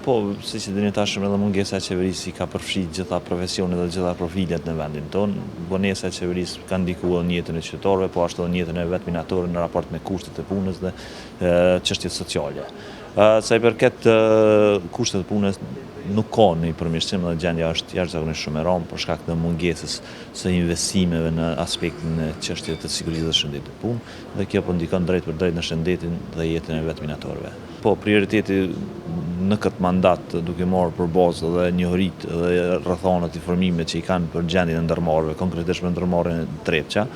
Po, siç e dini tashmë edhe mungesa e qeverisë ka përfshirë gjitha profesionet dhe gjitha profilet në vendin tonë. Vonesa e qeverisë ka ndikuar në jetën e qytetarëve, po ashtu edhe në jetën e vetë minatorëve në raport me kushtet e punës dhe çështjet sociale. Sa i përket kushtet e punës, nuk ka një përmirësim dhe gjendja është jashtëzakonisht shumë e rëndë për shkak të mungesës së investimeve në aspektin e çështjeve të sigurisë dhe shëndetit të punë, dhe kjo po ndikon drejt për drejt në shëndetin dhe jetën e vetë minatorëve. Po, prioriteti në këtë mandat, duke marrë për bazë dhe njohuritë dhe rrethonat informime që i kanë për gjendjen e ndërmarrëve, konkretisht për ndërmarrjen e Trepça,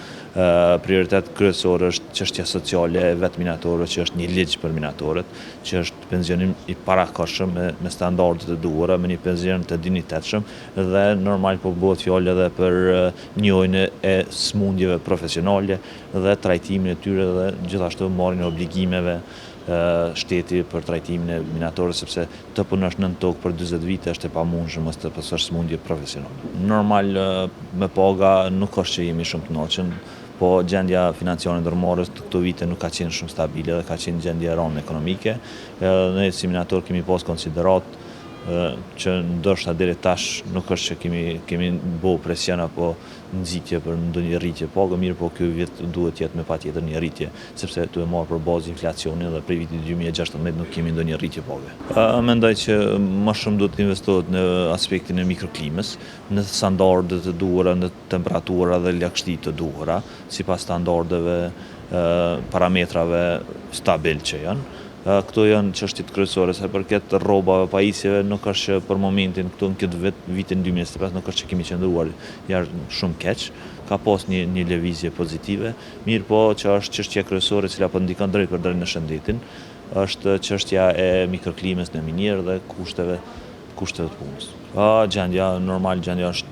prioritet kryesor është çështja sociale e vetë minatorëve, që është një ligj për minatorët, që është pensionim i parakohshëm me standardet e duhura, me një pension të dinjitetshëm dhe normal po bëhet fjalë edhe për njohjen e smundjeve profesionale dhe trajtimin e tyre dhe gjithashtu marrjen e obligimeve shteti për trajtimin e minatorëve, sepse të punosh nën tokë për 40 vite është e pamundshme mos të pasësh smundje profesionale. Normal me paga nuk është që jemi shumë të kënaqur, po gjendja financiare e ndërmarrjes këto vite nuk ka qenë shumë stabile dhe ka qenë gjendje e rëndë ekonomike. Ne si minator kemi pas konsiderat që ndoshta deri tash nuk është që kemi bëu presion apo nxitje për ndonjë rritje pagë, mirë po ky vit duhet jetë me patjetër një rritje, sepse tu e marr për bazë inflacionin dhe prej vitit 2016 nuk kemi ndonjë rritje pagë. Mendoj që më shumë duhet të investohet në aspektin e mikroklimës, në standardet e duhura, në temperatura dhe lagështitë të duhura, sipas standardeve, parametrave stabil që janë. Këto janë çështjet kryesore, sa përket rrobave, pajisjeve, nuk është që për momentin këtu në këtë vitin 2025 nuk është që kemi qëndruar shumë keq, ka pas një lëvizje pozitive, mirë po që është çështja kryesore cila po ndikon drejt për drejt në shëndetin, është çështja e mikroklimës në minjerë dhe kushteve të punës. Gjendja është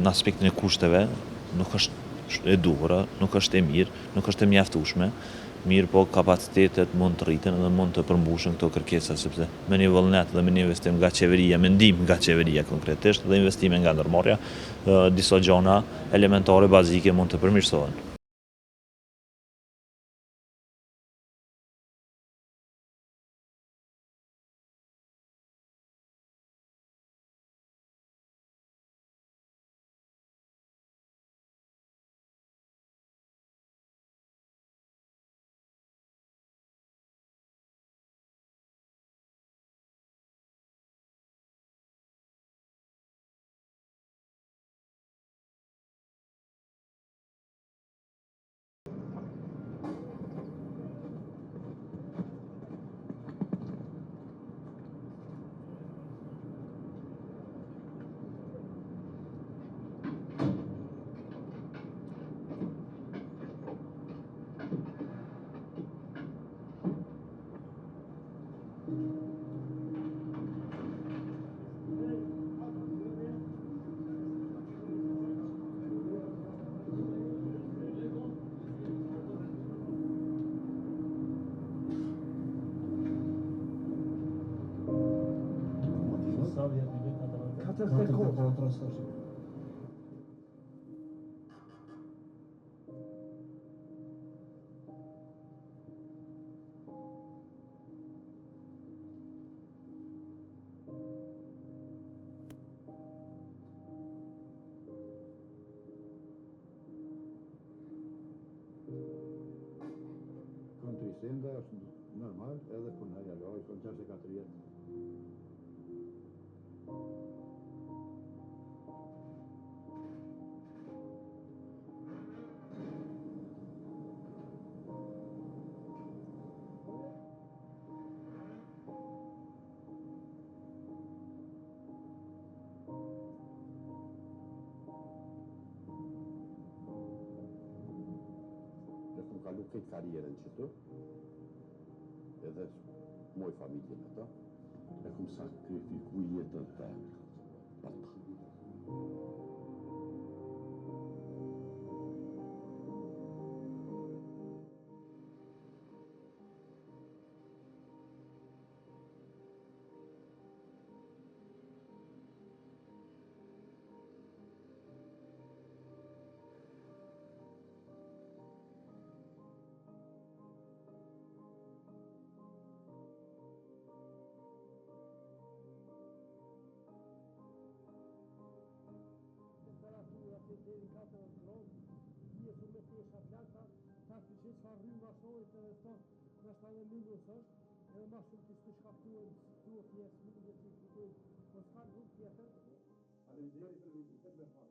në aspektin e kushteve, nuk është e duhura, nuk është e mirë, nuk është e mjaftueshme. Mirë po kapacitetet mund të rriten dhe mund të përmbushen këto kërkesa, sepse me një vullnet dhe me një investim nga qeveria, me ndihmë nga qeveria konkretisht dhe investime nga ndërmarrja, disa gjëra elementare bazike mund të përmirësohen. Kontrysenda është normal edhe punëja lojë, kon 64 vjetë. Kalu këtë karierën qëtu, edhe moj familjen ata, e kum sakrifiku jetën të ata. të dronë, pjesë me pesha flata, ta të gjithë çfarë rrymë vasorit edhe thotë, nështë edhe minus është, edhe ma shumë që s'të shkaktuën, duhet pjesë mundje që i kuptojnë, po s'ka rrugë tjetër. Faleminderit për vizitë me farë.